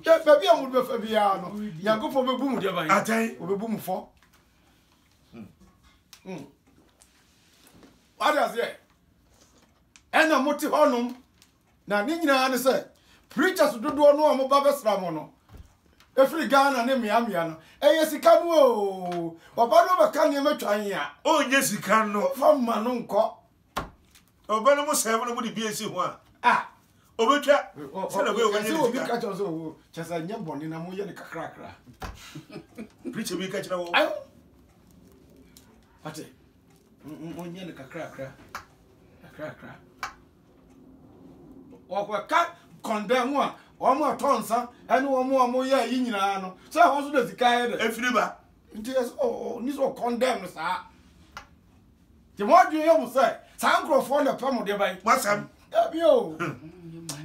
Yeah, baby, I would be Fabiano. You go for a boom, dear. I tell you, over boom for. What does it? And a motive on them. Now, Nina answer. Preachers do no more Babas Ramono. Every Ghana name Yamiano. Eh, yes, he can. Oh, Obama can you make oh, yes, you can no from Manunco. Obama must have nobody be as you want. Ah, Obetra, oh, catch us all. Just a young one in a moon cracker. Preacher, we catch now. What's it? One yen a cracker. A cracker. Or cat condemn one more tons, and one more year in Yano. So, also does the guy if you never. Oh, this will condemn, sir. The more you almost say, Sankro for the palm of the bay. What's up? Yo,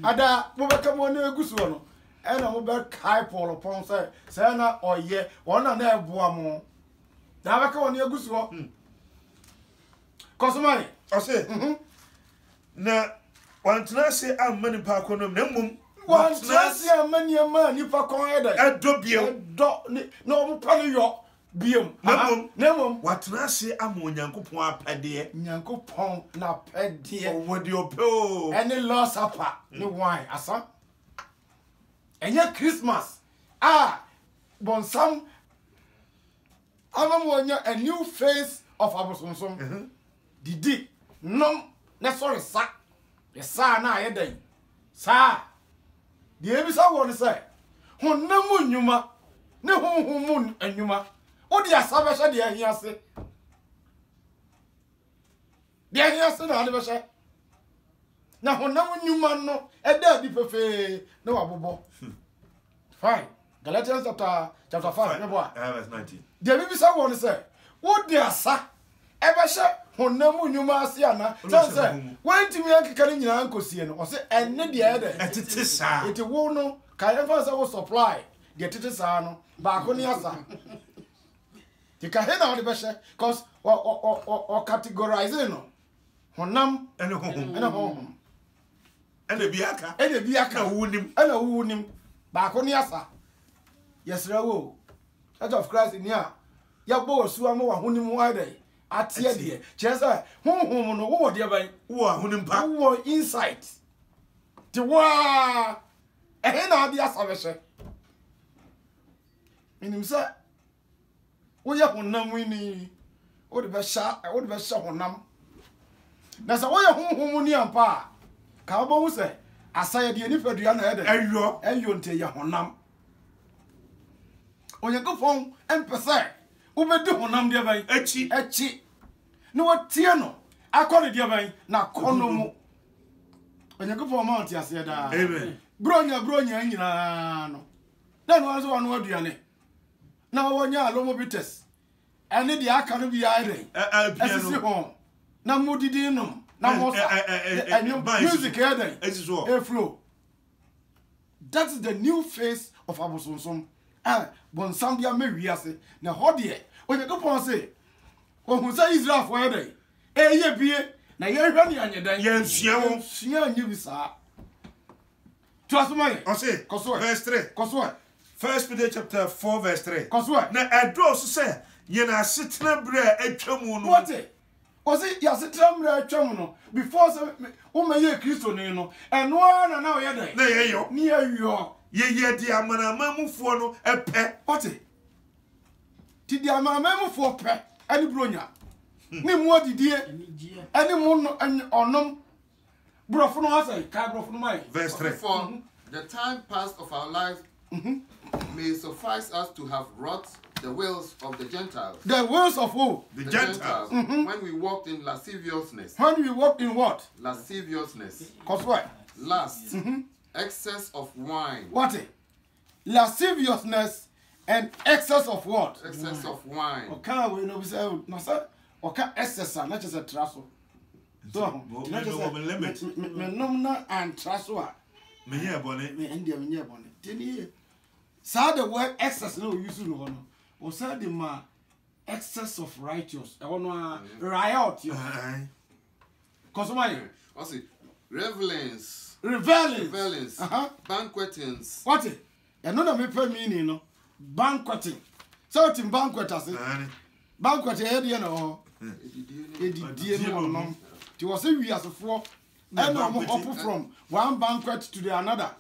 Ada, come on, good one. And I will back high pole upon say, Sana or ye, one and there, Boamo. Now I come on your good one. Cost money. I say, now, one to say, I'm money park on them. One to say, many a man, you for coin at Dobio, no, probably your beam. Never, what to say, I'm on Yanko Point, Paddy, Yanko Pong, now Paddy, or what your pill, any loss apart, no wine, asa. And yet Christmas, ah, bon some, a new face of Abosonson. Didi, no, sorry, sir. The sa na a day. Sir, the Ebisa want to say, who no moon yuma, no moon and yuma. What the Savasha dear here say? Dear here said, I never say. Now, when no yuma no, a daddy perfect, no abobo. Fine. Galatians chapter 5, verse 19. The Ebisa want to say, what dear sir? Ever say, when no moon yuma siana, so say, when to me and carrying your uncle Sian, or say, and need the other. It is, sir. It will no, can ever supply the titisano, Baconiasa. The Kahena on the Besha, cause or categorizing Honam And a home. and a home. And a biaka. And a biaka wound him. and a wound him. Baconiasa. Yes, Rawo. Church of Christ in here. Yabo Suamo, Hunim Wide. At Tiadia. Chesa, whom no dear by Who are Hunim Park? who were insight. The wa a hen of the Asavesha. In himself. We are Honam winning. What the best shot, I would best shot Honam. That's a way of whom near pa. Cowboy say, I say the Nifadian head, and you tell your Honam. On your go phone, and per se, who may do Honam dear by Echi. No, what Tiano, I call it dear by now, Conomo. When you go for Mount, I said, Amen. Bronya, no. Then was one word, Diane. Now, one year, Lomobites. And the Akan be idle. As is home. Now, Moody Dinum. Now, music, as is all. Flow. That is the new face of Abosonson. Ah, bon Sambia Mariase. Now, how dear, when you go for say, when who say Israel for a day, eh, ye be, now you're running on your day. Yes, you, sir. Trust me, I say, verse 3. Cosway. First Peter chapter 4, verse 3. Cosway. Now, I draw to say, you're not sitting a bread at Chamoon. What it? Was it Yasitram Chamono before who may hear Christo Nino and one and now you're near you. Ye, dear man, a mamma for no a pet. What it? Did the mamma for pet any bronya? Name what did dear any moon and on Brofono, I say, Cabro Verse 3. For the time past of our life may suffice us to have wrought the wills of the Gentiles. The wills of who? The Gentiles. When we walked in lasciviousness. When we walked in what? Lasciviousness. Cause what? Lust. Excess of wine. What it? Lasciviousness and excess of what? Excess of wine. Okay, we know, no, sir. Okay, excess, not just a trussle. So, not just a limit. Menomna and trussle. Me here, bonnet. Me India, me here, bonnet. Didn't you? Say the word excess, no use to know. Or say the ma excess of righteous. I want to riot you. Cause why? What's it? Revelings. Revelings. Banquetings. What it? ɛno na mepɛ meaning no banqueting so tim banquet ase banquet ɛyɛ na ho edidie no no ti wo se wiasefo and hop from one banquet to the another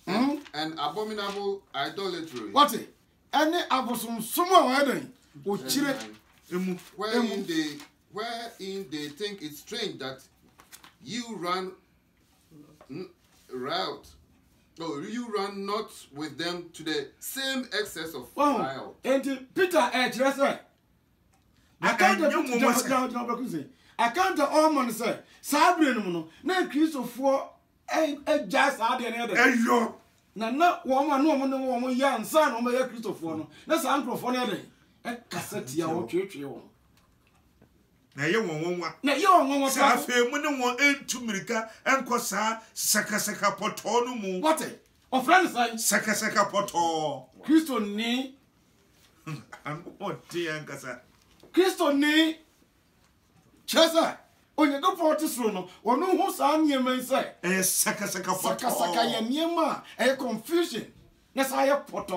and abominable idolatry. What it? Any abosom somo wedding o chire wherein they think it's strange that you run not with them to the same excess of trial. And Peter say I can't all man say Sabre no na Christopher and just add any na woman no woman yan son no me Christopher no na sa ankrofo no dey e cassette ya wo twetwe wo na ye won sa afi mu ne won entumirika enko sa sakasaka poto no mu what o friend say sakasaka poto Christo ni am oti ankasa Christo ni chesa onye go forty sro no wono hu sa niema say sakasaka poto sakasaka ye niema e confusion na sa ye poto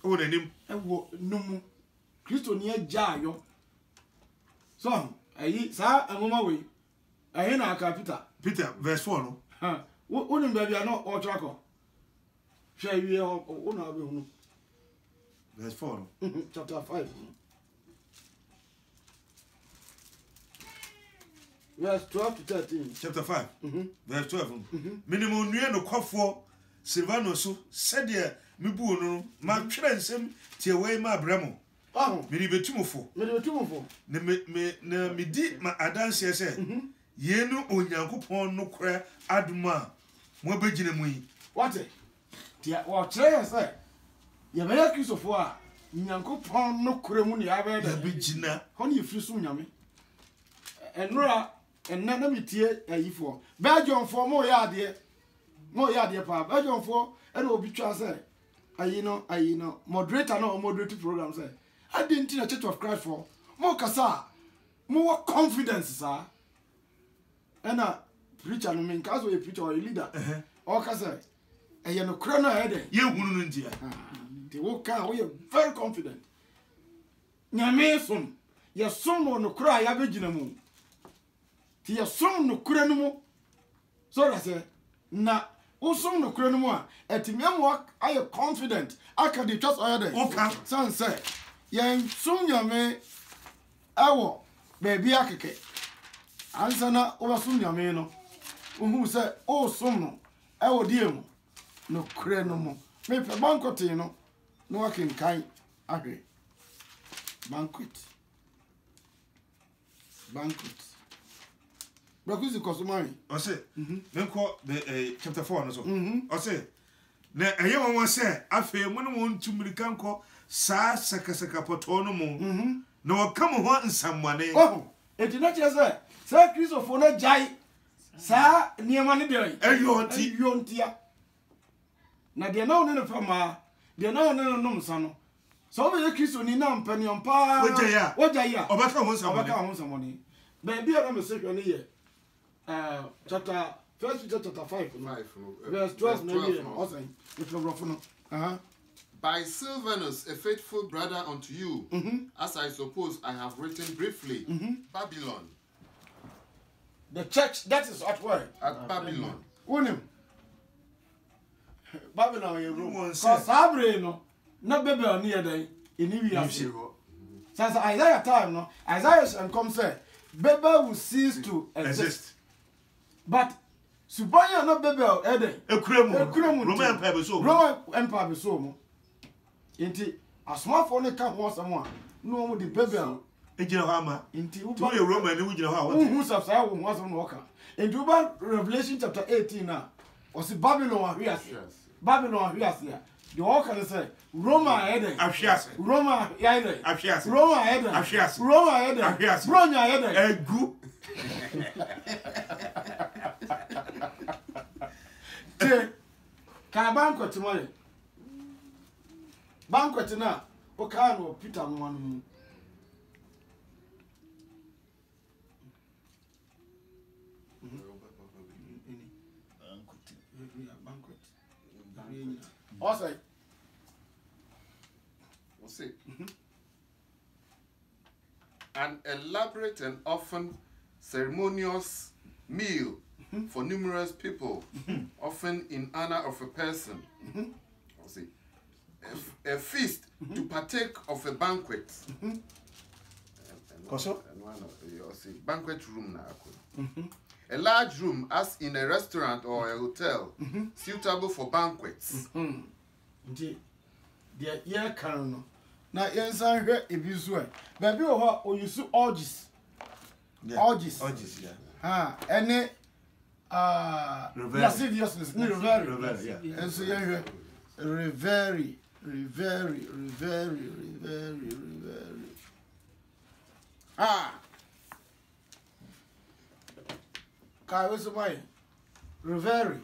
o nanim e wo numu Christo ni agya yo so ayi sa amoma we ayi na aka Peter verse 4 no ha wonim ba bia no o twako hwe wie o na be hunu verse 4 no chapter 5 verse 12 to 13 chapter 5 verse 12 minimum nue no kwafo Silvano so said mibu no ma twere nsem tie we ma abramo meri betumofo ne me di ma adanse se yenu onyankopon no kra aduma mo begina mu yi what dia wo kire se ye be ya Christopher a nyankopon no kra mu ne ya be da begina ho ne yefiri so nyame enura enna na mitie ayifo Belgium for mo ya ade pa Belgium for e na obi twa se ayino moderator no moderate program say I didn't in a Church of Christ for more kasa more confidence sir and a preacher no mean cause a preacher or a leader or kasa and you no crono head ye hunu ntia they will come we are very confident nyame som ye som no kra ya begina mu ti ye som no kra no mu so that say na usom no kra no mu a etimiam I am confident I can the trust other okay san say yen som nyame awo baby akeke ansa na wo som nyame no uhu se o som no awo die mu no kra no mu me pe bankote no no wakin kai ahwe banquet Brakuzi kosumari o se menko chapter 4 no so o se na eye won se afi mu no won tumirika nko sa sakasaka poto no mu na wakam ho nsamwane eti na chese sa Christopher na jai sa niema ne de ayontia na de na no fama de na no nomsa no so be Christo ni na mpani ompa wojaya obaka ho nsamwane baby ara me se hwe ne ye chapter 1 Peter chapter 5 verse 12 no by Silvanus, a faithful brother unto you, as I suppose I have written briefly, Babylon. The church that is at where? At Babylon. Unim. Babylon in room. Cause Sabre no, not Babylon near day in India. Since Isaiah time no, Isaiah come say, Babel will cease to exist. But Subaya no Babel ede. Ekremu. Roman Empire be so mo. Inti asmafo ne ka ho asamo a no mo di Babel ejina ho ama. Inti uba ye Roman ne wujina ho a. Who subside wo ho asamo no ka. Inti uba Revelation chapter 18 na o si Babylon ahwiase. Babylon ahwiase ya. The all can say Roma ede. Ahwiase. Roma ede. Ahwiase. Roma ede. Ahwiase. Roma ede. Ahwiase. Bronya ede. Egu. Te ka banquet mo le. Banquet na o ka no Peter no anu. Also, we'll see. An elaborate and often ceremonious meal for numerous people, often in honor of a person. We'll see. A feast to partake of a banquet. Also, banquet room now. A large room, as in a restaurant or a hotel, suitable for banquets. the year can now, yes, I heard if you swear. Baby, or you see orgies. Orgies. Orgies, yeah. And then, lasciviousness, Reverie, yeah. And so, yeah, reverie. Kai, what's the way? Reverie.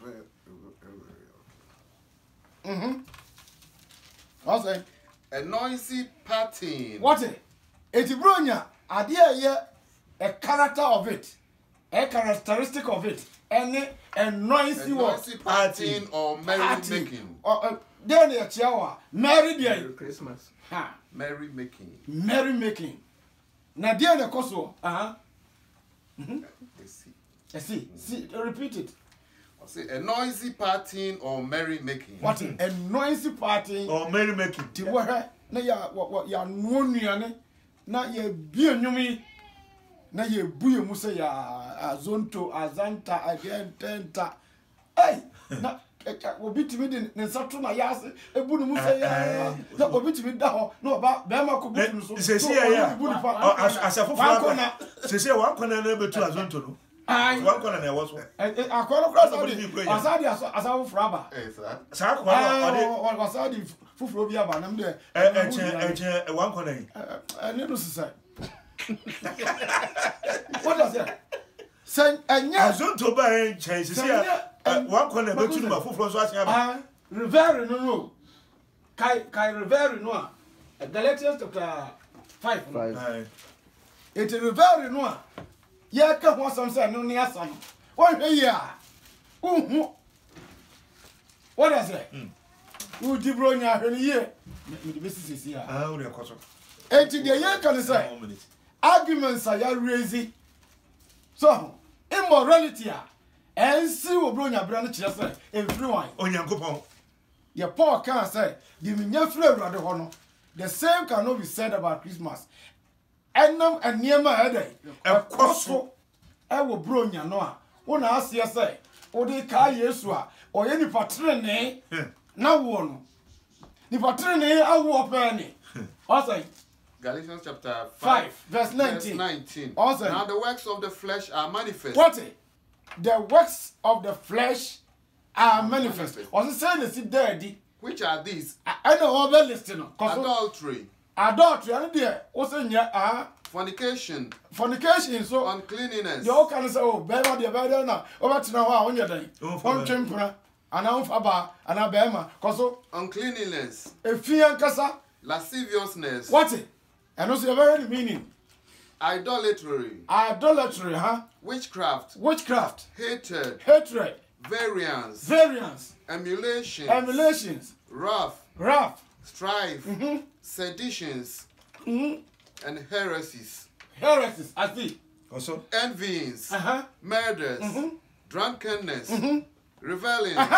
What's that? A noisy partying. What it? It's Bronya, idea, a character of it, a characteristic of it, and a noisy partying or merry making. Then a chihuahua, merry day. Christmas. Merry making. Merry making. Now, dear the Koso, I see, repeat it. I say a noisy partying or merry making. What a noisy party Or merry making. to where na ya what ya no nuane na ya bie nwumi na ya buye mu se ya azonto azanta agententa hey na obi timi de ne nsato na ya ase ebu no mu se ya na obi timi da ho na oba be ma ko butu so Sesi ya asafo fana sesi wa kona na betu azonto no wa kona na ewo so akoro cross asadi asawo fraba sa ko na asadi fufuro bi aba nam de eche wa kona yi ene no sisa what does it say anya azonto ba en chen sesi ya wa kona betu no fufuro so asia ba revere no kai revere no a Galatians chapter 5 it revere no ya ka ho sam say no ne asam won hwe ya what does it who di bronya hwe ye me di besisi ya o re koso enti de ya kan say arguments are ya raise so immorality ensi wo bronya bra no kire say everyone onyankopon ye Paul can say the minya free awurade ho no the same cannot be said about Christmas enam aniema edai ekoso e wo bronya no a wo na ase say wo de ka Yesu a oye ni patrene na wo no ni patrene awo opani o say Galatians chapter 5 verse 19 also now the works of the flesh are manifest. What the works of the flesh are manifest. Also say the sit there which are these? I know all the listening. Adultery, and there also fornication, so uncleanness, you can say oh better the better now over to now on your day on chimpra and on faba and abema cause uncleanliness, efia kasa lasciviousness. What it and also a very meaning idolatry, witchcraft, hatred, variance, emulations, wrath, strife, seditions, and heresies. I see. Also Envyings, murders, drunkenness, revelings.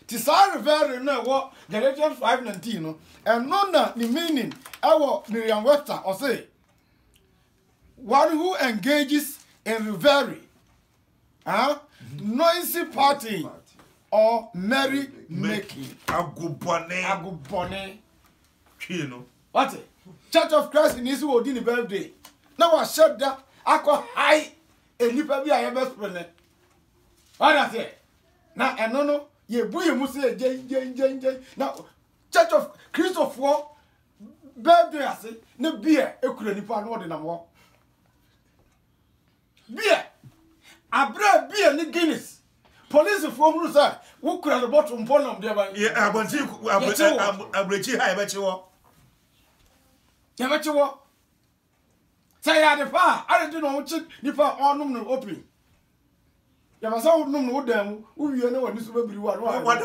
Tisar reveling no what Galatians 5:19 no and no na the meaning our Miriam Webster or say one who engages in revelry, noisy party or merry making. Agubone. Chino. What? Church of Christ in Israel will do the birthday. Now I shut that. I call high and you probably I best friend. What I say? Now and no. Ye buye muse jen. Now Church of Christopher birthday ase ne beer ekura nipa no de na mo. Beer. Abra beer ni Guinness. Police for who say wo kura the bottom ponam there ba. Ye abonti abrechi ha ebe chiwo. Ye be chiwo. Say ya de fa, I don't know chi nipa onum no open. Ya ba sa onum no dam, wo wie na wani so babiri wa. What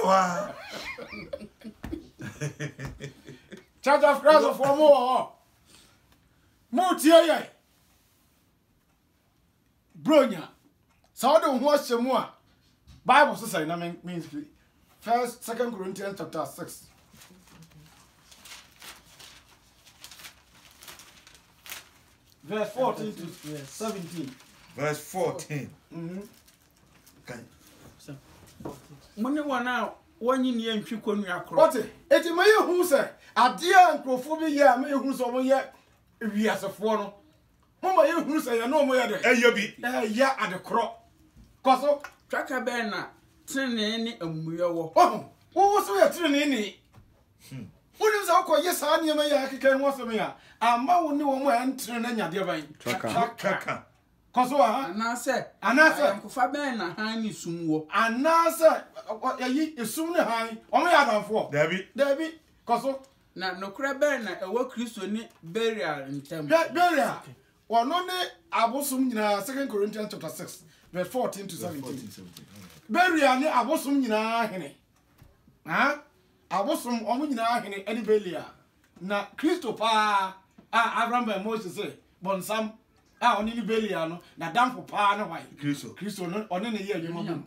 Church of Christ for more. More tia. Bronya. So don't watch some more. Bible says na means 2 Corinthians chapter 6. Verse 14 to 17. Verse 14. Okay. Money one now, one in the entry con your What it may who say, a dear and crophobia may who's over yet we as a foreigner. Mama, you who say, I know more than Hey, you be. Yeah, at the crop. Cosmo, tracker banner, turn any and we are. oh, what was we at any? What is our call? Yes, I near my can once a year. A man no one entering any divine Tracker. Cosmo, And I said, Uncle Fabian, Honey soon. and now, sir, what ye is soon high, only out for Debbie, Cosmo, Now, no crab banner, a work Christian burial in Temple. Beria. Well, no, Abosum in 2 Corinthians chapter 6, verse 14 to 17. Beria, Abosum in a henny. Ah, Abosum, Omina henny, Eddie Belia. Na Christo pa, Abraham by Moses say, Bonsam, only Beliano, na damn for pa, no white. Christo, on any year, you know.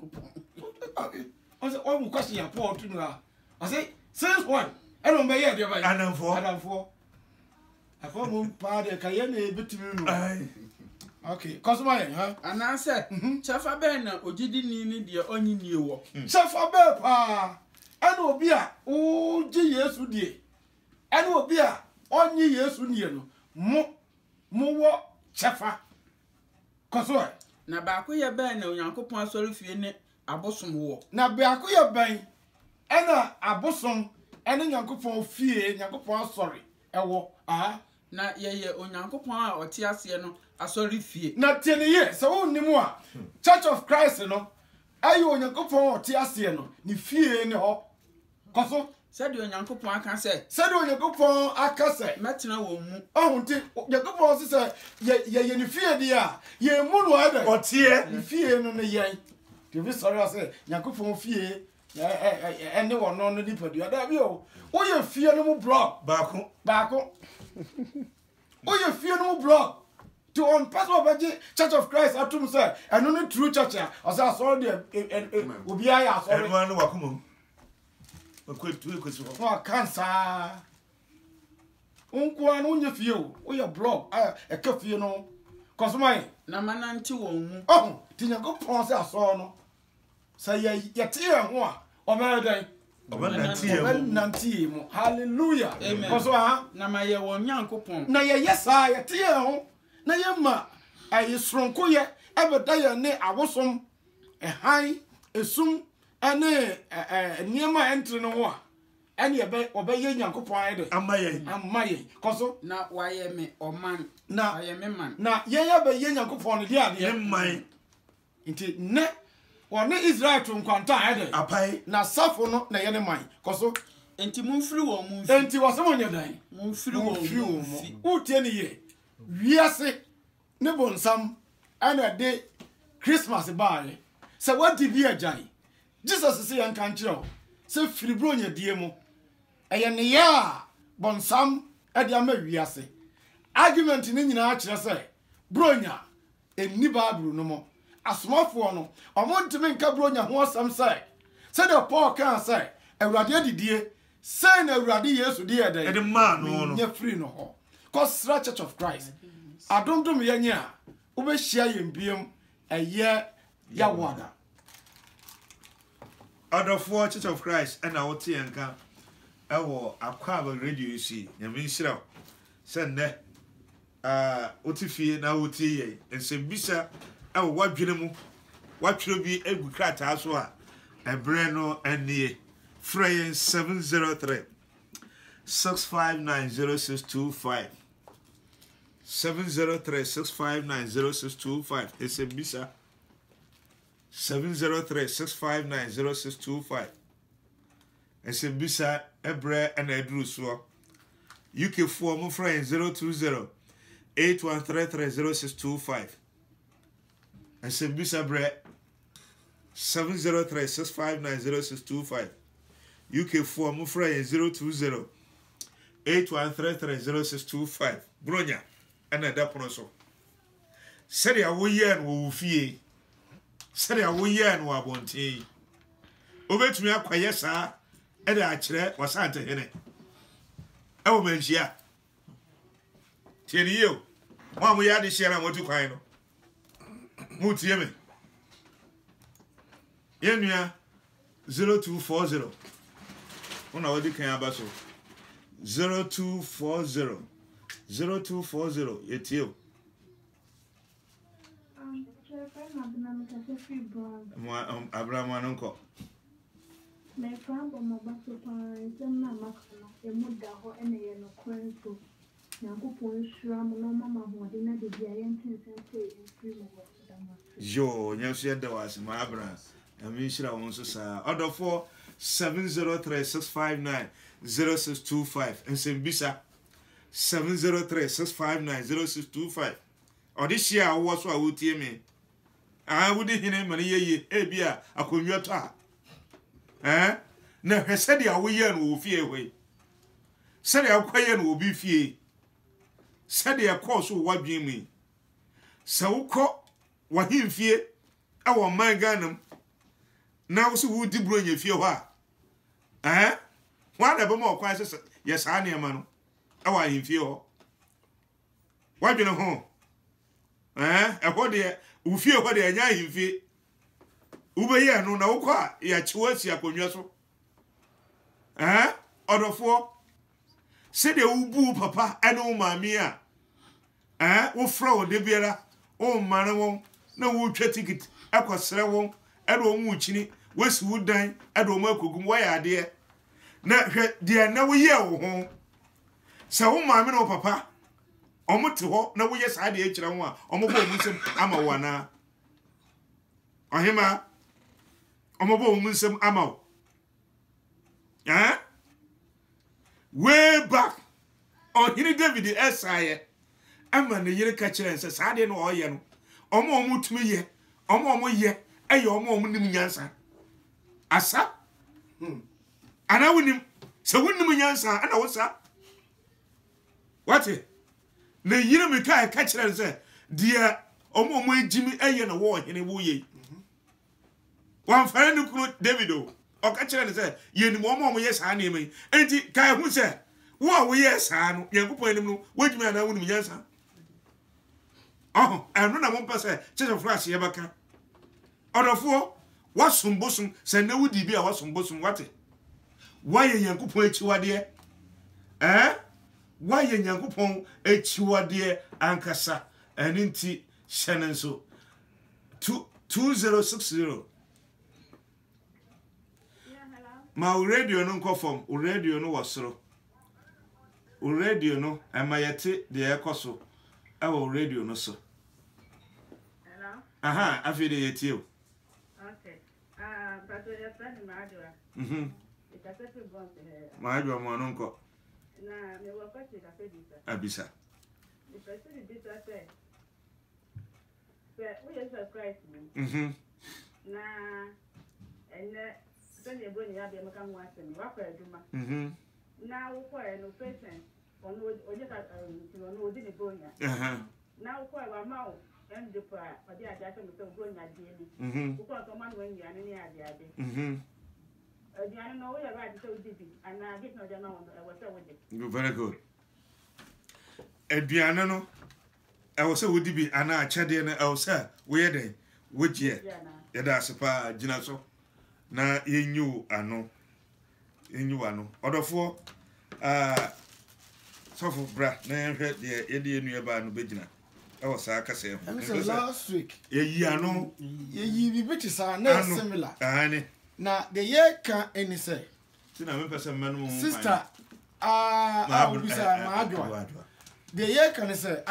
I said, oh, question your poor to know. I say, since one, I don't buy it, Adam for. I call him Padre Cayenne between. Okay, Cosmo, huh? And I said, Chaffa banner, or did you need your only new Chaffa Bepa, and will be a oh, years with ye. And will be a only years with you. More Chaffa. Cosmo. Now, back with your banner, Uncle Pon, sorry if you need a bosom war. Now, be a queer bang, and a bosom, and then Uncle Pon fear, Uncle Pon sorry. Na ye Uncle Pon or Tiasiano, a sorry fear. Not 10 years, so only more. Church of Christ, no. Are you on your go for Tiasiano? Ni fear any hop. Cosmo Said your Uncle Pon can say, said on your go for a cassette. Matina will move. Oh, your go for sister, ye fear dear. Ye moon weather. What's here? You fear no yang. To be sorry, I say, Yakupo fear. Anyone on the deeper. You are there. Oh, you fear no more block. Back. Oh, you fear no more block. To on Pastor Baji, Church of Christ, I told him, sir, and only true church, as I saw the Ubia, sorry. Everyone, welcome. Quick to it. Oh, cancer. Uncle, on your few, or your block, a coffee, you know. Cause my Namananti won't. oh, did you go pause our son? Say, ye tear one, or murder. Hallelujah. Amen. Cause Na my one Uncle Pon. na yes, I tear na yema a yisronko ye ebeda ne awosom han esum ane niema entre no ho a ene obeye Nyankopon ayede amaye koso Na why me or man na I am a man. na ye ya be ye Nyankopon de ade man. nti ne one Israel to nkwanta ayede Apai. na safo no na ye ne man koso Enti mumfiri wo mumfi. enti wasemo nyadan Mumfiri wo mumfi. utie ne ye wiase ne bonsam ana de Christmas bae se wadi bi agyan Jesus se yan kan kire se firibro nya die mu eye ne ya bonsam e de ama wiase argument ne nyina akire se bronya enni Bible no mo asomafo no omontime nka bronya ho asam se de Paul kan se awurade adidie se na awurade Yesu de eden E de man no nya free no ho Kosra Church of Christ adondom ye nya obehia yembiem eye ya wada Adolfo Church of Christ and our Tianka. Ewo Aquaba radio see, Yamin Shrow. Send Otifie na Uti, and Sembisa, our what Jinemu, what should be a good cat as well. A Breno and the Frey 703 6590625 703 6590625. It's a Bisa 703 6590625. It's a Bisa Ebre and Edruswa. UK 4 more friends 020 81330625. It's a Bisa Bre 703 6590625. UK 4 mo fra 020 81330625 bronya ana da pono so sɛde a woyɛ no wo fie sɛde a woyɛ no abonte obetumi akwaye saa ɛde akyerɛ wasante hene ɛwo manhia tieni yo mo amu ya de hia na motu kwan no mo tie me yenua 0240 una wadi kan abaso 0240 yetio Abraham anonko me fambo mabaso pa semna makana emuda ho ene ye no kwenso Nyankopon shura mo no mama ho de na de bia yentin sense free mo ho dama yo nyaso yeda was ma Abraham ami shira won so sa order for 703-659-0625 nsembisa 703-659-0625 odishia wo so a wotie me wudi hine mane yeye ebia akonwa to a na hwese de awoye no wo fie hwe se de akwaye no obi fie se de akọ so wadwen mu se wokọ wahimfie awo man ganam na wo so wudi bronya fie hɔ a wa da bema okwan se ye saa ne ma no awo ahimfie hɔ wadwen ho ɛhɔ de ufie hɔ de anya ahimfie ubeye no na wokɔ a ya kyewa si akonwa so odofo se de ubu papa ene wo maami a wo fra wo de biara wo mane won na wo twa ticket akosere won ene wo mu chini wesi wudan ene wo makogum wo ya de na hwe de na wo ye wo ho se wo maami na wo papa omote ho na wo ye saa de akira ho a omobo omusem ama wo na ohima omobo omusem ama wo way back on hini David esaye ama ne yire ka kire nse saa de no oye no omo tumi ye omo ye eye omo nim nyansa asa ana wonim se wonim nyansa ana wosa wate ne yire me ka kire nse dia omo ejimi eye na wo hini wo ye wan fa ne kunu David o ka kire ne se yenim omo ye saa ne mai enti kai hu se wo ye saa no Nyankopon anim no wodwumi ana wonim nyansa eno na mo pese chese flash ye baka odofo wasombosum se na wudi bi a wasombosum wate waye Nyankopon achiwade waye Nyankopon achiwade ankasa eninti hyenenso 2060 ma radio no nkofom radio no wasoro radio no amayete de ekoso awo radio no so hello afide yetie o okay but your friend maadwa itasepe bonte maadwa mo no nko na me wo kwache ka pedisa abisa the person did that say we Jesus Christ na ene send your boni ya be maka nwase ni wakọ aduma na wokọ no patient ono onyeka no odi ni bonya na wokọ wa ma o and the pa odi aja so so bonya die ni wokọ so man wen ya ni ade ade odi an no we ya right so odi bi and na get no ja na won e was say wodi very good aduane no e was say wodi bi ana achade na e was say we ye den wogie ye da sepa gina so na yenyu ano odofo sofo bra na hwe de yede enu eba no begina e was saa kase ho last week yeyi ano yeyi bibiti sa na similar na the year can any say tina me pese manu sister obisa maadwa the year can say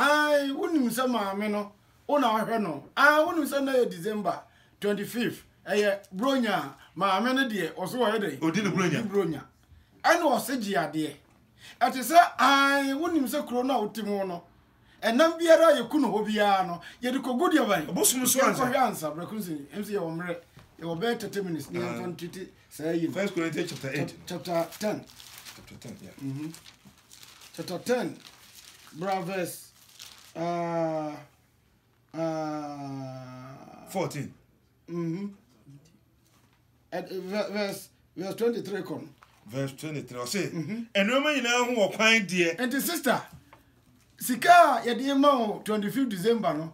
wonim say maame no una hwe no wonim say na December 25th bronya maame no de oso wo yede odi ne bronya ana osegi ade ati say wonim say kro na otimo no enam biara yekuno ho biara no yede kogudia ban obosum so ansa brakunsi mc ye omre You will bear 30 minutes. Near country say in 1 Corinthians chapter 8. Chapter 10. Chapter 10, yeah. Chapter 10. Verse 14. At verse 23 come. Verse 23. I say, and no man now who are quite dear. And the sister, Sika, ya dear mo 25th December no.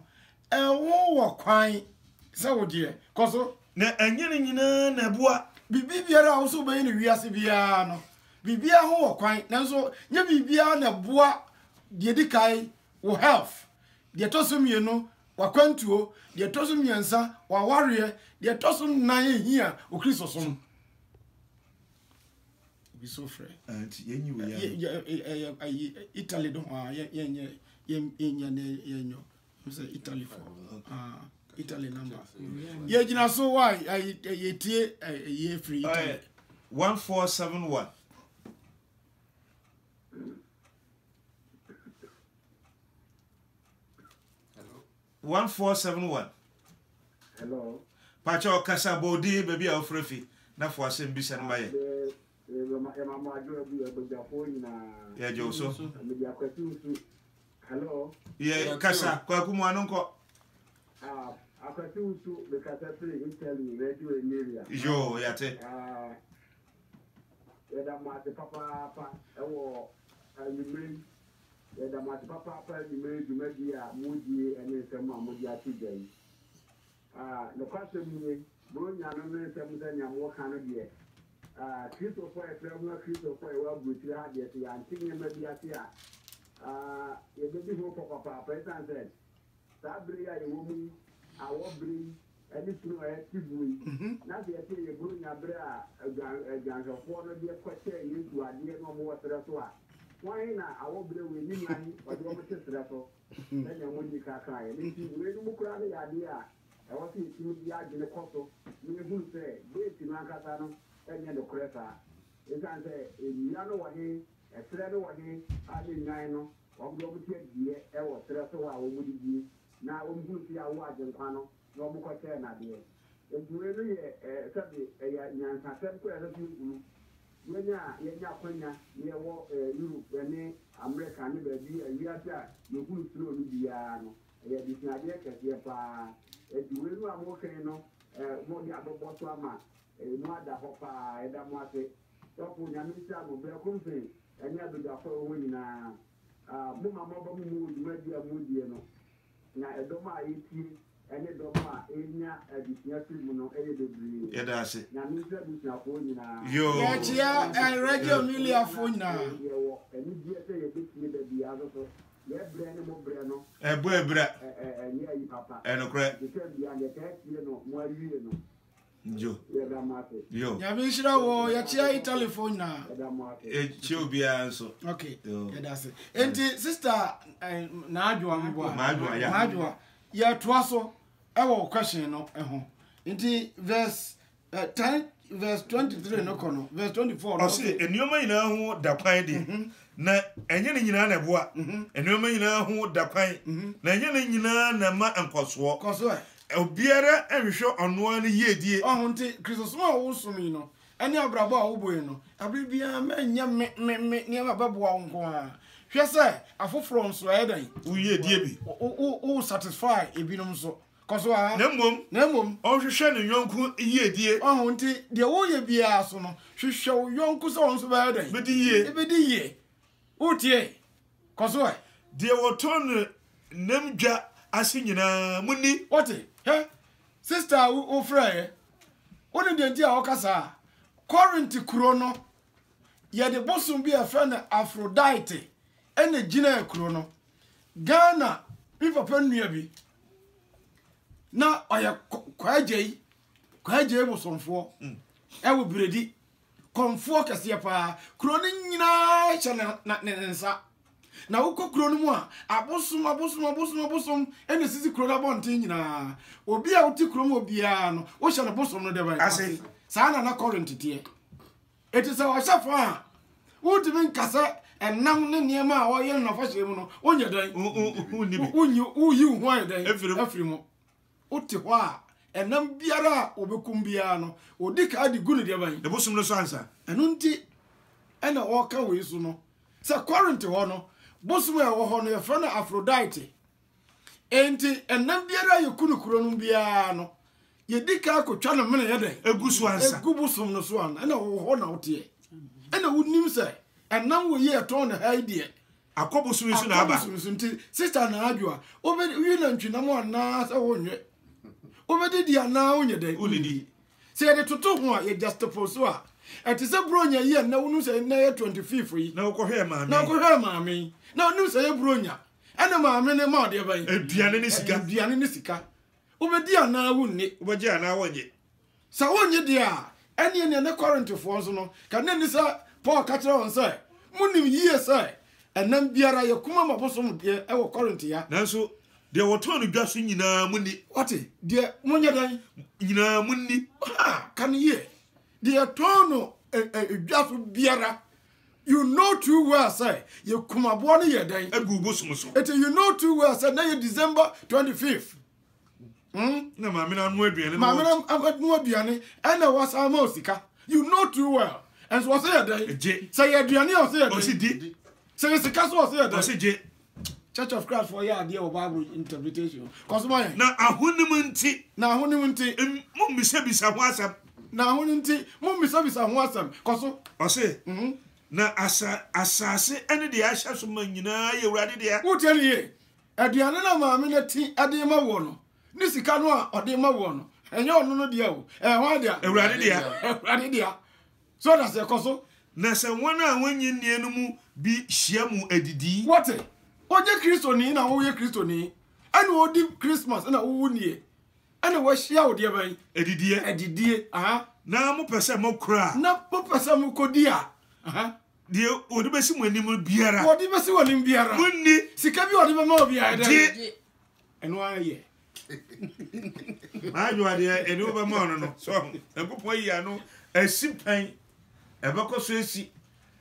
Who were quite so dear. Coso. Na anyene na boa Bibi biara also be ni wiase biara no. Bibia ho wɔ kwan. Nanso nye bibia na boa de di kai wo health. De toso mienu wakwantuo, de toso miensa wa warrior, de toso nan ehia o Kristo som. Be so free. and yenyu ya. Italy don't yenyo. Say Italy for. Italy number. Yeah, you know so why I tie free Italy. 1471. Hello. 1471. Hello. Pacho kasa bodi baby a ofrefi na fo asem bisa na maye. Ya jo so. Hello. Ye kasa kwa kumu anonko. Akwatu to the Catholic Italy radio area. Jo yate. Yada mate papa ewo ayimre. Yada mate papa ayimre dumedia mudi ene sema mudi atijai. No kwase mi bronya no ne sema senya mo kan de. Kristo for e frem Kristo for e wa buti ha de ya antinye ma bi ate a yebebi ho papa president said sabre ya yewomu awobri any through a tibui na de ate ye bronya bre a ganjofo no de kwache yesu ade no mo wotre so a wan na awobri we ni nan o de mo tesre so na nya mo di kaka ye ni ti we mu kura ne ya de a e wo ti ti di agene koso ni hu se de ti na kata no enye do kreta ezanze enyia no wahe esre no wahe ade nyan no ogdo butie die e wo sre so wa wo mudi na o mhu ti awo ajenkwa no no mo kwache na de eduwe no ye sabi ya nyansa tem ko ero ti uguru yenya kwanya ye wo Europe ne America ne ba bi awiata no guru tro no bia no ye disnade kese pa eduwe no amokan no mo di abobo to ama no ada hopa eda mo ate topu nyamisa go be kumfe eni adoja fo wo nyina mo mama ba mu di amudi no na edoma ayiti eni doma enya adisia film no eye bebre Ya da se. nyamisa busia fo nyina Yo. Yeah, chia radio milia fo nyina. Yo eni die se ye betie da bia so ye bre ne mo bre no Ebo ebra. eni ayi papa Enokre. de te bia de te no mo awie no Jo. ye da mate Yo. Nyamishira wo ya chia Italy fo nyina. ye da mate Chi obi anso. Okay. Yo. Yeah, that's it. Enti sister na adwa mbo. Maadwa, yeah. Maadwa. Ya twaso ewo question no eho. Enti verse 10 verse 23 no kono. Verse 24 no. O se enioma nyina ho da kwan de. Na enye ne nyina na boa. Enioma nyina ho da kwan. Na enye ne nyina na ma enkoso. Koso e. Obiara enhwe ono an yedie. Oh nti Christmas ma wo sumi no. Eni abrabo a wo boy no. Abribia ma nya me ne ma babo a nko a. Hwe se afoforo nso edan. Wo yedie bi. O satisfy ebinom so. Koso a. Na mmom ohwehwe ne yonku yedie. Oh nti de wo ye bia so no. Hwehwe wo yonku so nso ba edan. Bedi ye. Ebedi ye. Utie. Koso e. De woton namdwa ase nyina muni. What? Hey, sister, o frere. Oni de dia o kasa. Corinth kuro no. Ye de bosum bi a friend Aphrodite. Ene gina kuro no. Ghana bi papa nua bi. Na oya kwaje bosomfo. E wo bredi. Konfo kase pa. Kuro ni nyina che na nsa. Na uko kuro no mu a abosom ene sisi kuro na bonten nyina obi a uti kuro mu obia no wo hye na bosom no de ba Ase. saa na current tie etisa wa shafa a wudi bin kasa enam ne niema a wo ye no fa hye mu no onya dan Unibi. uyi hu an dan Efirim. afiri mu uti ho a enam biara obekum biara no odi ka di gu ne de ban The bosom no so answer. eno nti ena wo ka we su no se Corinth ho no bosom e wo ho no ye fa na Aphrodite enti enam biara ye kunu kuro no biara no ye di ka akotwa no mene ye den Egu so answer. egu bosom no so an ena wo ho na wo te ena wo nim se enam wo ye ton na ha die Akobosom so na aba. nti sister na adwa obedi wi na ntwina mo na se wo nwe obedi dia na onye den Ulidi. se ye de toto ho a ye just poso a eti se bronya ye na wonu se na ye 25 yi Na ukohwe ma na me. ko hwe maame na onu se ye bronya ene maame ne ma de ban Aduane ni sika. aduane ne sika obedi ana wonni Obaje ana wonye. sa wonye dia ene ne Corinth fo so no ka ne ni sa Paul ka kire on se munim yie se enam biara ye kuma mabosom de e wo Corinth ya Nanso de woto no dwa so nyina munni. wate de munye dan Nyina munni. kan ye de tono dwaso biara you know too well say ye kuma bo no ye dan Egu bosom so. it you know too well say na ye December 25th Na ma me na no aduane. maame na no aduane ena wasa ma osika you know too well and so say ye dan Je. say ye aduane o say ye O si dan di. say ye sika so say ye O dan si je. Church of Christ for ya de Bible interpretation cause my Na ahonim nti na honim nti mo bisa ho asam. na honim nti mo bisa ho asam cause O se na asase ene de ahya so ma nyina ye urade de. wo tell ye aduane na maame na ti ade ma wo no ni sika no a ode ma wo no enye ono no dia o ho dia Urade de. urade dia so that say cause Na se wona wonyi nnie no mu bi hia mu adidi. what oje Kristo ni na wo ye Kristo ni ane odi Christmas na wo nie ane wo hia wo dia ban Adidie. adidie Na mo pese mo kura. na popesa mu kodi a De odi besi mo anim biara. odi besi woni biara Munni. sika bi odi be ma obi a Je. eno aye Ma yuade ene oba ma ono no. So enkopo yi ano asipan ebeko so esi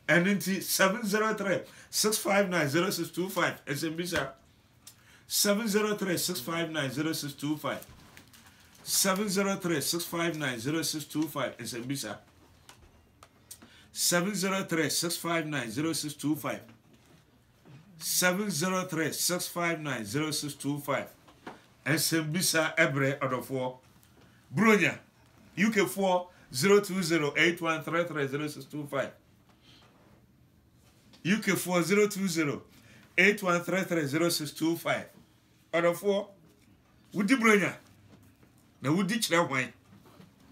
enti 703 659 0625 SMBisa 703 659 0625 703 659 0625 SMBisa 703 659 0625 703 659 0625 SMBisa ebre odofo Bronya UK4 02081330625 UK4 02081330625 odofo wudi Bronya na wudi kire hwan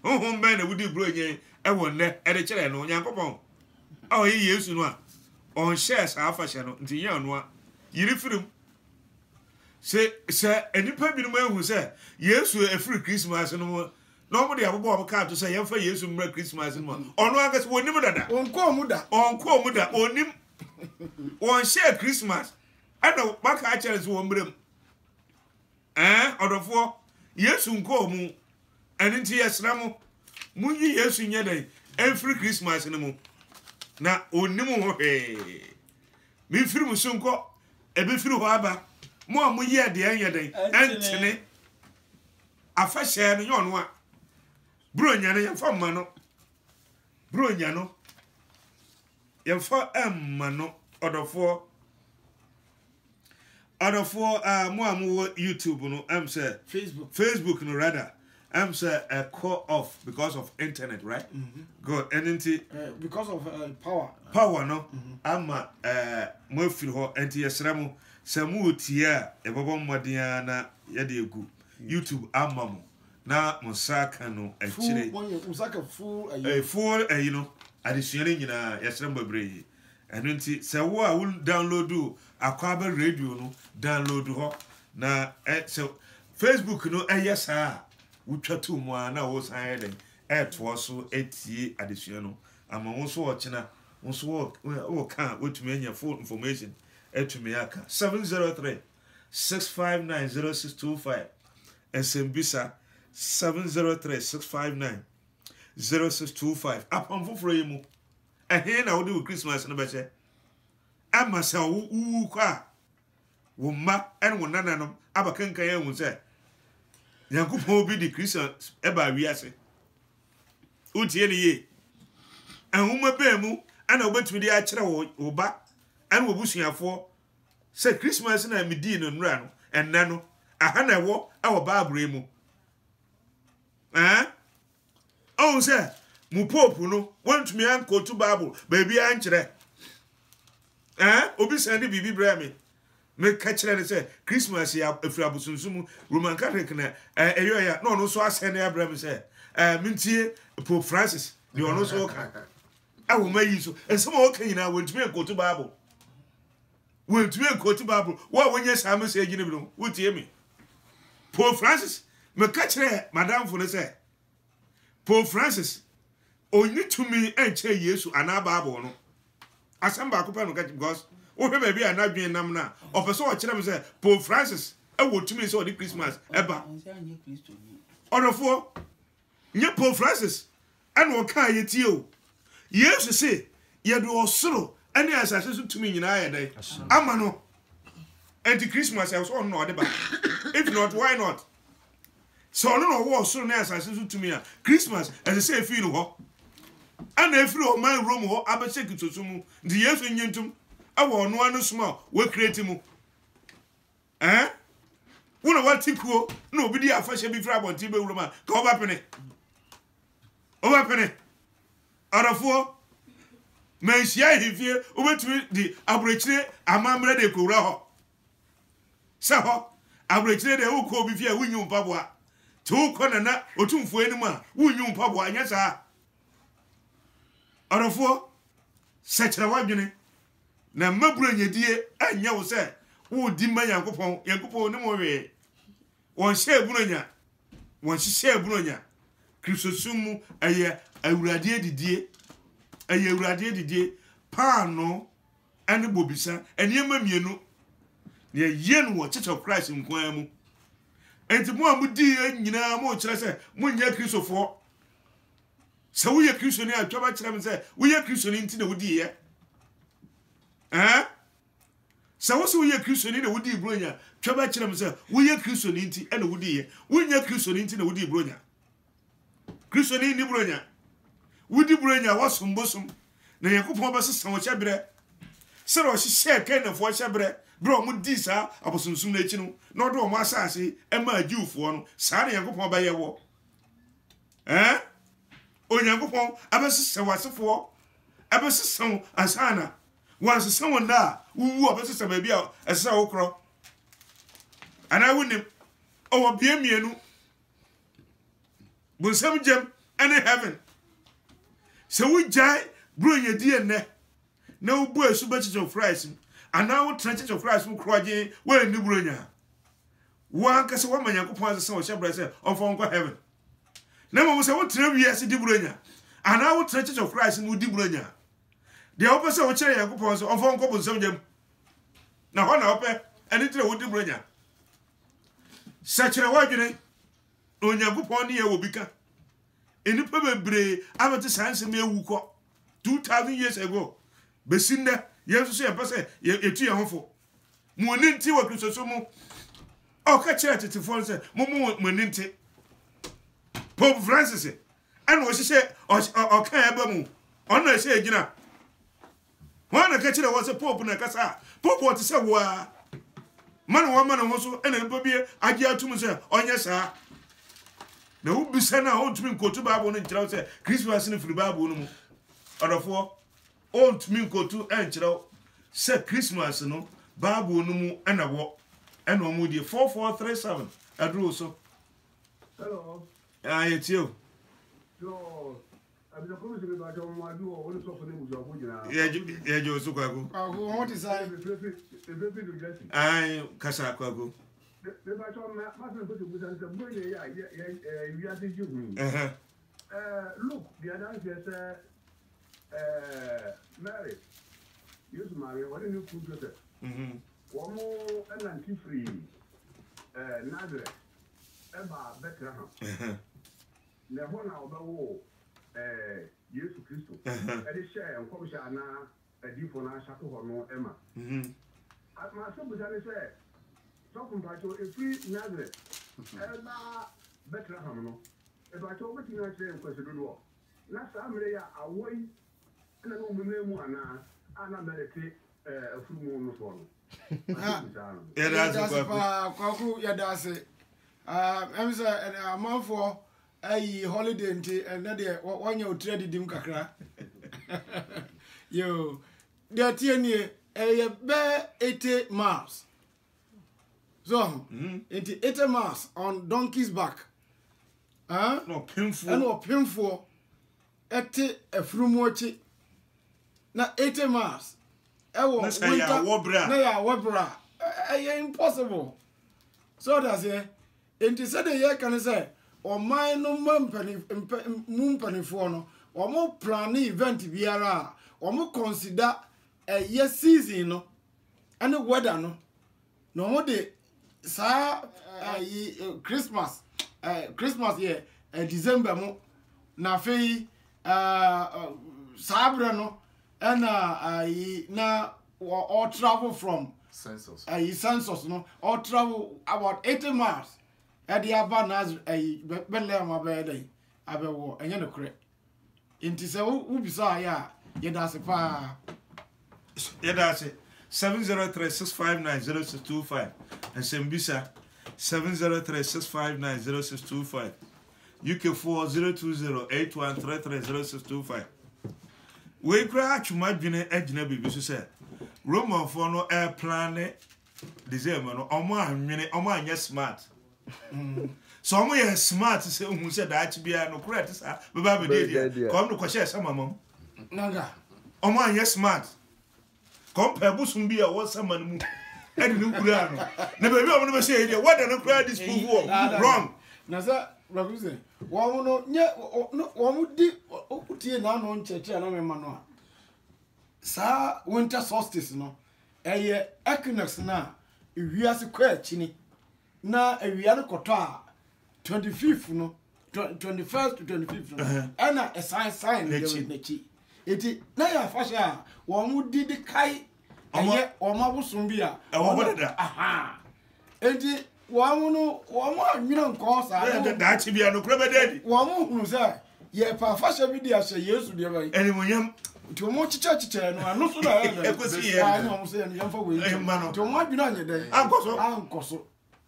honhom ben na wudi Bronya ewo ne e de kire no Nyankopon a oyi Yesu no a on shares afa hye no nti nya no a yiri firim se enipa bi no ehu se Yesu efiri Christmas no no mo de abobo am ka to se yemfa Yesu mra Christmas no ono agase wonim dada onko mu da onim on share Christmas ana maka a chere so wombrem odofo Yesu nko mu enti yesra mo munyi Yesu nye dai every Christmas no mu na onim ho he mi firi mu so nko ebe firi ho aba mo amuye de enye dai entene afa share no yon a Bronya no yemfa ma no Bronya no yemfa emma no odofo mo amu YouTube no am say Facebook no rather am say a core off because of internet, right? Good. And because of power no ama mo feel ho enti yesra mo se mo tia e bobo mmodin na ye de egu YouTube ama mo na musaka no a chire musaka full you know additionally nyina yesra mbabre enu nti se wo a will download akwaba radio no download ho na so Facebook no yesa wutwa to mu na wo san den to so etie addition no ama wo so ochina wo so wo kan wotumi anya full information etumi aka 703 659 0625 SMBisa 703 659 0625 apam foforo yimu ehe na wo do Christmas no beche ama se wo kwa wo ma en wo nananom abakankan ya hu se Yankopɔn bi di Christians eba wiase utie ne ye ahuma ba mu ana obetumi de akyere wo ba ana obusuafo se Christmas na medi no nra no enne no aha na ewo Bible mu oh say mu pope no wantumi anko to Bible ba bia ankyere obi sande bibi bra me ka kyerɛ ne sɛ Christmas ya afiri abosunsumu Roman Catholic na eyo ya no no so asɛ ne Abraham sɛ mintie Pope Francis de ono so ka awo mayi so ensem o ka nyina wantumi enkoto Bible wa wonye sa message ne bi no wotie me Pope Francis me ka kyerɛ madam fo ne sɛ Pope Francis onyi tumi enche Yesu ana Bible no asamba ko pa no ka because o hwe ba bi anadwen nam na opeso o kyerɛ me sɛ Pope Francis wo tumi sɛ o di Christmas eba onofo nye Pope Francis and o ka yetie o Yesu se ye do osoro ene asase so tumi nyina ya dai ama no anti Christmas e so no de ba if not why not so no wo osoro ne asase so tumi a Christmas as say feel ho ana efiri o man Rome ho abese kitosumu ndi Yesu nyentum awo no anu suma we create mu wona watikuo na obi di afahye bi fra bonti be wuruma ka oba pene arafo mensia hifie obetumi di abrechire amamre de kowura ho se ho abrechire de wo ko obi fie wunyu mpaboa ti wo ko na otumfo enimu a wunyu mpaboa anya sa arafo sechira wadwene na maburo nyedie anya wo se wo di ma Yankopɔn ne mo we won hye aburonya Kristosumu eye awurade didie paano ane bobisa enema mienu ne ye no wo Church of Christ nkwan mu enti mo amudi nyina mo kyerɛ sɛ mo nya Kristofo sɛ wo ye Kristo ni atwa kyerɛ me sɛ wo ye Kristo ni nti na wodi ye sɛ wo sɛ wo ye Kristo ni na wodi bronya twa kyerɛ me sɛ wo ye Kristo ni nti na wodi ye wo nya Kristo ni nti na wodi bronya Kristo ni bronya wudi bronya wasombosum na Yakopɔn ba sesa wo kyɛbrɛ sɛ ro hyehyɛ kanafo kyɛbrɛ bro mo di sa abosonsum na echi no na ɔdo mo asase ema ajiwfo no saa na Yakopɔn ba yɛ wo Onyankopɔn abesesa wasefo abesesa wo asana wansesa wo nda wuwu abesesa ba bi a ɛsesa wo kro ana wonim owo bia mienu bunsam gem ene heaven se wo jai bro nyedi enne na wo bo esu ba Church of Christ ana wo Church of Christ mu kroje we ni bronya wo anka se wo Yankopɔn asesa wo hyebra se onfo nko heaven na mo se wo tra wiase di bronya ana wo Church of Christ mu di bronya de wo pese wo kyere Yankopɔn se onfo nko bunsam gem na ho na wo pe eni tre wo di bronya sachira wadwene Onyankopɔn ne ye wo bika enipa bebre abete sanse me ewuko 2000 years ago besinda yesu so yepese yetu ye hofo mo ni nti wa Kristo mu o ka kire tetifo se mo ni nti Pope Francis and wo hye o ka eba mu ona hye agina wana ka kire wo se Pope na kasa Pope wo te se wo a man ho so ena nipa bi agi atum se onye saa na ubisa na ontumi nkotu Bible no nkyerɛw sɛ Christmas no firi Bible no mu ɔdɔfo ontumi nkotu nkyerɛw sɛ Christmas no Bible no mu ɛna wɔ ɛna ɔmo die 4437 aduro so hello yetio yo abisa ko se ba jo mo adu o so fo ne mu jo ko jina ye jo so kwago what is that ai kasa kwago the battle ma se ko se busan se bo ye ya we are the you look the other is Mary use Mary what you could do one more and free Nazareth eba Bethlehem na ho na obawo Yesu Kristo e de share enko sha na adifo na ashato ho no ema ma so busan se so compared to a free Nazareth eba Bethlehem no ebe acho obeti na chere nkwese dodo na saa mere ya awoi na no mu ana merete afurumu no so no that's pa kwaku ya dase em say amanfo ayi holiday nti na de wanya otire didim kakra yo de tie nie be 80 miles so into 80 miles on donkey's back no painful and no painful ete afrumuochi na 80 miles ewo winter na ya wobra impossible so that's it into said the year can say o man no mumpanifo no o mo plan event biara o mo consider a year season no and weather no mo de sa Christmas here December mo na fe sabre no and na all travel from census census no all travel about 80 miles at the abanas Bethlehem abede abewo enye no kre inti se u bisa ya yedase pa yedase 703-659-0625 and Sembisa 703-659-0625 UK 4020-8133-0625 we cry chuma dwene agina bibi so say Roman for no air plan December no omo anwene omo anya smart so omo ye smart say hu say that bia no correct sa be ba be dey come no kwahye sama mam nanga omo anya smart compare busum bia wo sama no mu edi no kura no na be bi omo no be say dey what no kura this prove wrong na sa Rabuse wo no nye wo mu di otie na no ncheche na me ma no sa winter solstice no eye equinox na ewiase kwa chini na ewia no koto a 25th no 21st to 25th no ana a sign nechi eti na ya fasha wo mu di kai eye wo ma bosom bia wo bodada aha eti wo mu anwina nko sa da chi bia no kura be dedi wo mu hunu say ye pa fasha bi dia hye Yesu dia bai enimonyam ti o mo chicha no anu so na ya ekosi ye anya mo say no yamfa we ti o mo adwina anye den ankoso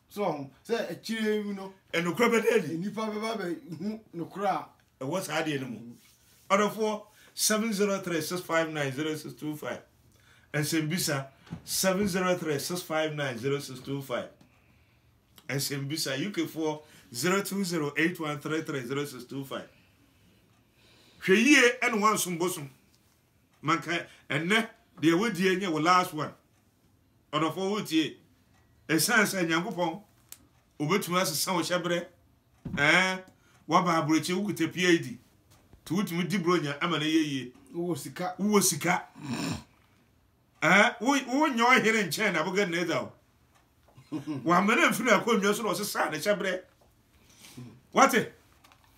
so say a chire wi no enukura be dedi nipa be ba be hu nukura e wo sa de enimu odofo 703-659-0625 and Sembisa 703-659-0625 and Sembisa UK 4020-8133-0625 hweye en wan sumbosum manka enne de wodi enye wo last one odofo wotie esanse nyankopon obetuma asesa wo hyebre waba abrochi wukuta PhD to wutumi di bronya amana yeye wo sika wo nyo here nche na boga na eza wa amana mfiri akonnwa so osesa na hyebre wate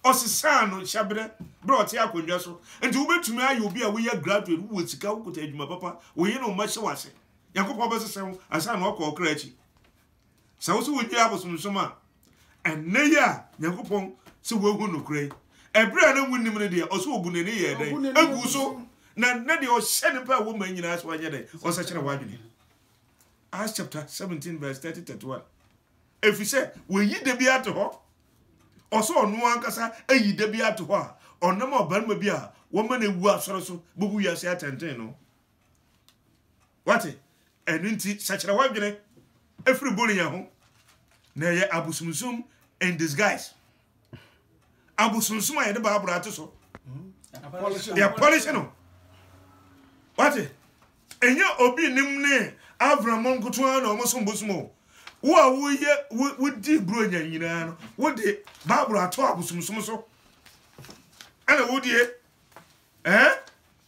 osesa no hyebre bro te akonnwa so enti wobetumi ayo bi a wo ya graduate wo sika wukuta adwuma papa wo ye no mahye wase yakopɔ bɛsesɛm asa na ɔkɔ ɔkra akyi sɛ wo so wodi abosomsom a ɛnɛ yi a yakopɔ sɛ woahu no kra yi ɛberɛ a na wonnim no deɛ ɔsɛ ɔbu n'ani yɛ dɛn agu so na deɛ ɔhyɛ nipa a wɔma nyinaa so anyɛ dɛn ɔsɛkyerɛ w'adwene Acts chapter 17 verse 30-31 ɛfiri sɛ wɔyi da bi ato hɔ ɔsɛ ɔno ankasa ayi da bi ato hɔ a ɔnam ɔbarima bi a wɔma no awu asɔre so bɛbu wiase atɛntɛn no wate ɛno nti sakyerɛ w'adwene ɛfiri bɔne ho na ɛyɛ abosomsom in disguise abosomsom a yɛde baaboro ate so yɛ polish no wate ɛnyɛ obi nim ne Abraham nkotoa na ɔmo so mbosom o wo a wodi bronya nyinaa no wode baaboro ato abosomsom so ɛna wodie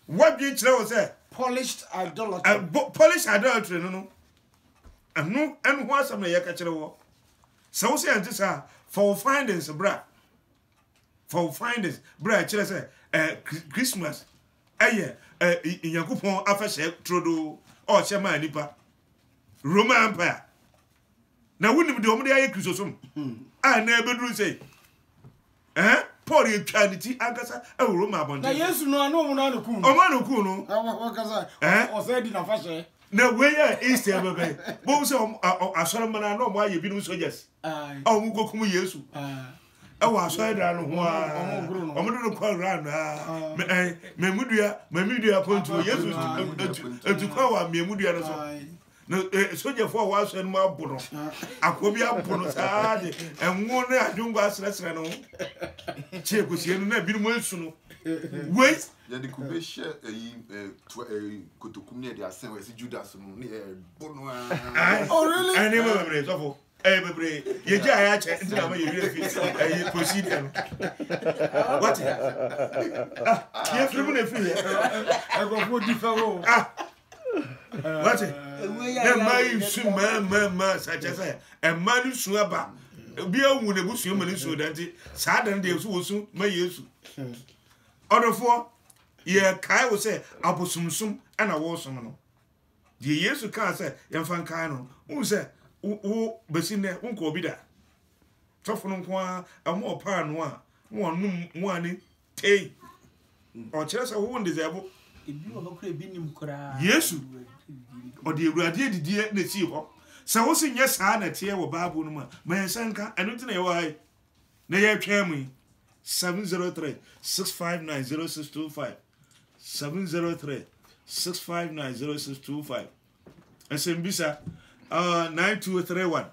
wadwe kyerɛ wo sɛ polished idolatry polished idolatry no ɛno ho asɛm na yɛka kyerɛ wɔ sɛ wo sɛ yɛnte saa for wo findings bra kyerɛ sɛ Christmas ɛyɛ Nyankopɔn afɛhyɛ trodo ɔhyɛ maa nipa Roman Empire na wonim de ɔmo de ayɛ Kristosom a na ɛbɛduru sɛ Paul ye twanity ankasa Roma abonte na Yesu no anu mu na ku no o ma no ku no wa kasa o say di na fa she na we ya Easter bebe bo se asoro mana na mo aye binu soldiers o mu gokum Yesu wa asoro da no ho o mu do ko ran memudua ponto Yesu etu kwa wa memudua no so no soldier for wa so no abono akobi abono saade enwo na adungo asresre no che kosie no na binu mo esu no we ya de kubeshe kotokum ne de asen we si Judas no ne bono oh really ani mo bebre so fo bebre ye ja ya che ntina ma ye wi fi procedure no what ye fi mo na fi I go for different what na mai su ma sa cha sa e ma ni su aba bi awu na bu su ma ni su danti sa dan de su wo su ma Yesu odofo ye kai wo se abosumsum ana wo som no de Yesu ka se ye mfan kai no wo se wo besine wo ko bi da tofo no ko a mo pa no a wo num wo ani tei o kire se wo ndezebo ebi wo bakura ebi nim kura Yesu o de Ewurade edidie na ti ho se wo se nye saa na tie wo Bible no ma yensanka enu ti na ye wa na ye twam 703-659-0625 703-659-0625 SMBisa 9231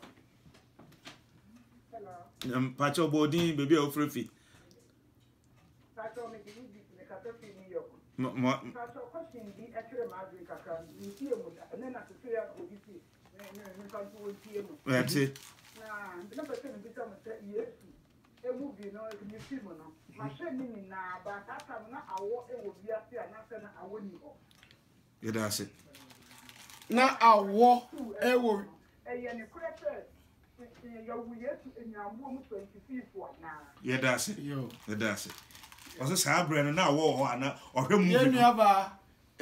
Pacho Bodin baby ofrefi Pacho me di ne ka pe ni yo ma Pacho question di akere ma adri kakra ni tie mu na na se ya obi ti ne kan tu tie mu na person bi ta mo say Yesu e movie no ni film no ma hwe ni na ba tata na awo e wo biase a na se na awo ni ho yedase na awo e wo ye ne correct ya wu Yesu enyambo mu 25 na yedase yo yedase oso sabre no na awo ho ana ohwe mu ye nua ba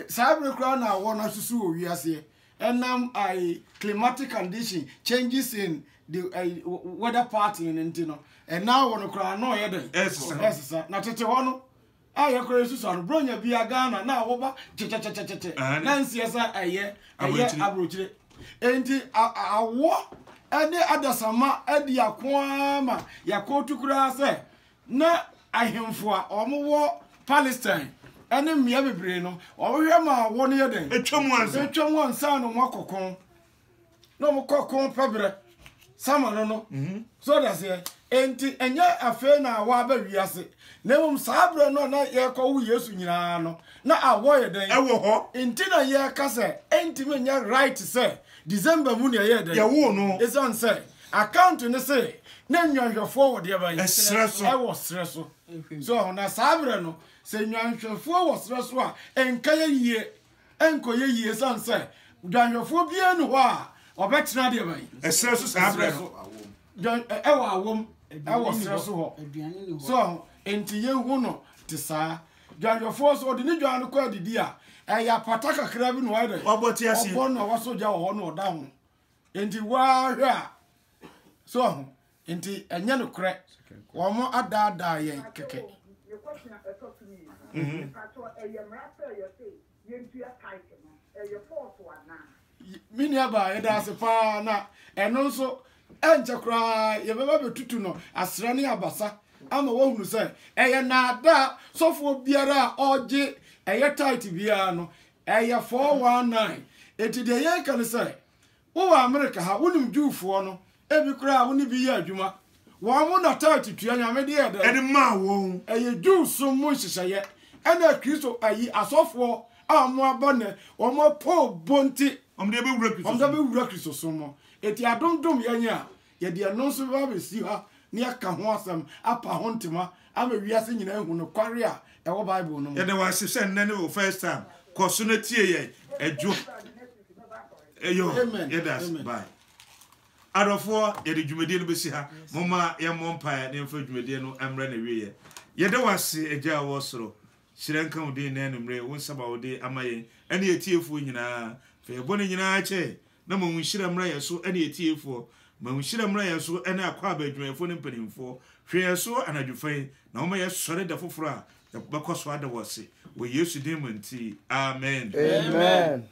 sabre kra na awo na susu o wiase enam climatic condition changes in the weather pattern ntino and now won kra no ye den yes na tete ho no aye kra susu no bronya bia Ghana na wo ba chechechecheche na nsiesa aye abrochire enti awo ene adasama adi akoama yakotu kra se na ahemfo a omowo Palestine ene mmia bebre no ohwe ma wo ne ye den etwam ansa no makokon no mokokon pebre sama no so that say enti enya afe na wa ba wiase na mum sabre no na ye ko wu Yesu nyina no na awo ye den ewo ho enti na ye ka se enti me nya right say December mu na ye den ya wo no is on say account ne say na nwanhwefo wo de ba yi esreso ewo sreso so na sabre no se nwanhwefo wo sreso a enka ye yie enko ye yie san say nwanhwefo bia no ho a obetena de ba yi esreso sabre no ewo awom ewo sreso ho so enti ye hu no te saa dwanhwefo so de ni dwan ko adidi a eya pata kakra bi no wa de oboti ase obo no wasoja ho no da ho enti wa hwe a so enti enye no kre wo mo adada ye keke ye question a talk to me Pacho e ye mrasa ye say ye ntua tight no e ye force wa na mini aba eda ase pa na eno nso enche kra ye beba betutu no asra ne abasa ama wo hunu se eye na ada sofo biara oje eye tight biara no eye 419 eti de ye kan se wo America ha wonim juufo no ebi kra wo ni bi ye adwuma wo mo na tight tua nyame de ede ene ma wo eye juuso mo hyehyeye ena Kristo ayi asofo amo abone wo mo po bonti omde be wura Kristo so mo eti adondom yanya ye de no so ba be si ha ne aka ho asem apa ho ntema ama wiase nyina hu no kware a e wo Bible no ye de wa se nne ne first time koso na tie ye ejo eyo ye das bye adofo ye de dwumedie no be si ha moma ye mompa ne mfa dwumedie no amra na wiye ye de wase eja wo soro shirenka odi na enumre wo saba odi amaye ene ye tiefu nyina fe bone nyina che na mo nhira mra ye so ene ye tiefu ma unhyira mra yɛ so ene akwa abadwumayɛfo ne mpanimfo hwe yɛ so anadwufan na homa yɛ sɔre da foforo a bɛkɔ so ada wɔ se wɔ Yesu din mu nti amen. Amen.